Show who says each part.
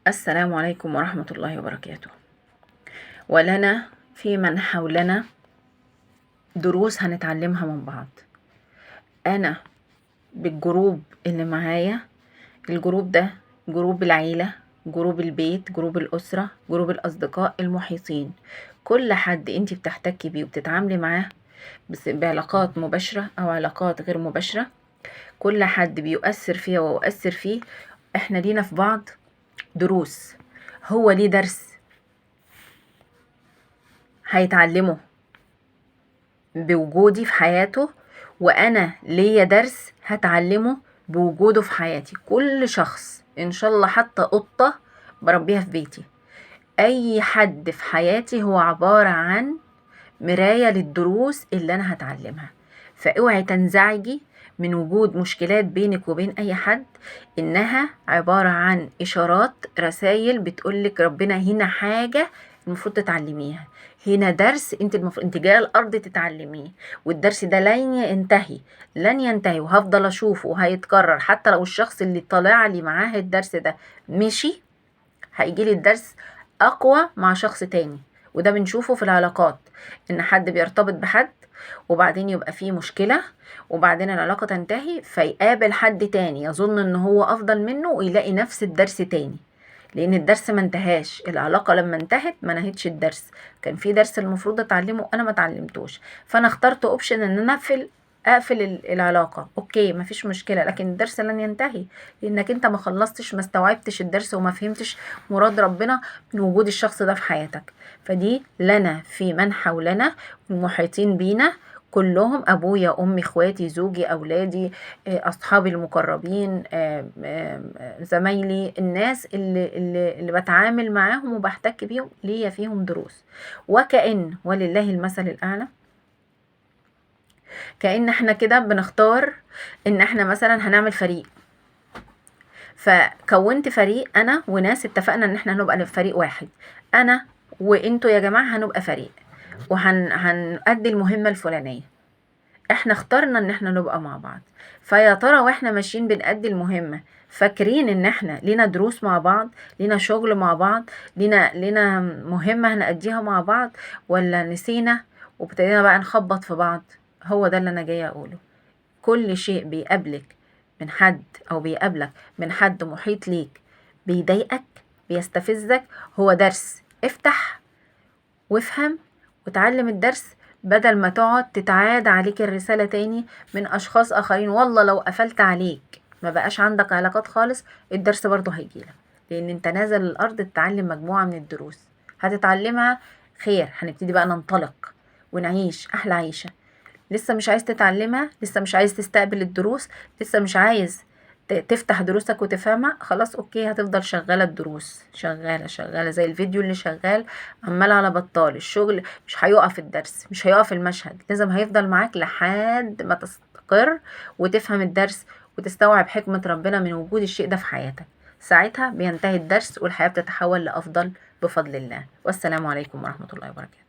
Speaker 1: السلام عليكم ورحمة الله وبركاته. ولنا في من حولنا دروس هنتعلمها من بعض. أنا بالجروب اللي معايا، الجروب ده جروب العيلة، جروب البيت، جروب الأسرة، جروب الأصدقاء المحيطين. كل حد انت بتحتكي بيه وبتتعاملي معاه بعلاقات مباشرة أو علاقات غير مباشرة، كل حد بيؤثر فيها وأؤثر فيه. احنا لينا في بعض دروس، هو ليه درس هيتعلمه بوجودي في حياته، وأنا ليا درس هتعلمه بوجوده في حياتي. كل شخص إن شاء الله حتى قطة بربيها في بيتي، أي حد في حياتي هو عبارة عن مراية للدروس اللي أنا هتعلمها. فاوعي تنزعجي من وجود مشكلات بينك وبين أي حد، إنها عبارة عن إشارات، رسائل بتقولك ربنا هنا حاجة المفروض تتعلميها، هنا درس انت جايه الارض تتعلميه، والدرس ده لن ينتهي، لن ينتهي، وهفضل اشوفه وهيتكرر. حتى لو الشخص اللي طالع لي معاه الدرس ده مشي، هيجيلي الدرس اقوى مع شخص تاني. وده بنشوفه في العلاقات، ان حد بيرتبط بحد وبعدين يبقى فيه مشكلة، وبعدين العلاقة تنتهي فيقابل حد تاني يظن ان هو افضل منه ويلاقي نفس الدرس تاني، لان الدرس ما انتهاش. العلاقة لما انتهت ما نهتش الدرس، كان في درس المفروض اتعلمه انا ما اتعلمتوش، فانا اخترت اوبشن ان انا اقفل العلاقة. اوكي مفيش مشكلة، لكن الدرس لن ينتهي، لانك انت ما خلصتش، ما استوعبتش الدرس وما فهمتش مراد ربنا من وجود الشخص ده في حياتك. فدي لنا في من حولنا المحيطين بينا كلهم، ابويا، امي، اخواتي، زوجي، اولادي، اصحابي المقربين، زمايلي، الناس اللي بتعامل معاهم وبحتك بيهم ليا فيهم دروس. وكأن ولله المثل الاعلى، كأن احنا كده بنختار ان احنا مثلا هنعمل فريق، فكونت فريق انا وناس، اتفقنا ان احنا هنبقى فريق واحد، انا وانتوا يا جماعة هنبقى فريق هنأدي المهمة الفلانية. احنا اخترنا ان احنا نبقى مع بعض، فيا ترى واحنا ماشيين بنأدي المهمة فاكرين ان احنا لينا دروس مع بعض، لينا شغل مع بعض، لينا مهمة هنأديها مع بعض، ولا نسينا وابتدينا بقى نخبط في بعض؟ هو ده اللي انا جاية اقوله. كل شيء بيقابلك من حد او بيقابلك من حد محيط ليك بيضايقك، بيستفزك، هو درس. افتح وافهم وتعلم الدرس، بدل ما تقعد تتعاد عليك الرسالة تاني من أشخاص آخرين. والله لو قفلت عليك ما بقاش عندك علاقات خالص، الدرس برضه هيجيلك، لأن انت نازل الأرض تتعلم مجموعة من الدروس هتتعلمها. خير، هنبتدي بقى ننطلق ونعيش أحلى عيشة. لسه مش عايز تتعلمها، لسه مش عايز تستقبل الدروس، لسه مش عايز تفتح دروسك وتفهمها، خلاص اوكي، هتفضل شغالة الدروس، شغالة زي الفيديو اللي شغال عمال على بطال. الشغل مش هيقف، الدرس مش هيقف، المشهد لازم هيفضل معاك لحد ما تستقر وتفهم الدرس وتستوعب حكمة ربنا من وجود الشيء ده في حياتك. ساعتها بينتهي الدرس والحياة بتتحول لأفضل بفضل الله. والسلام عليكم ورحمة الله وبركاته.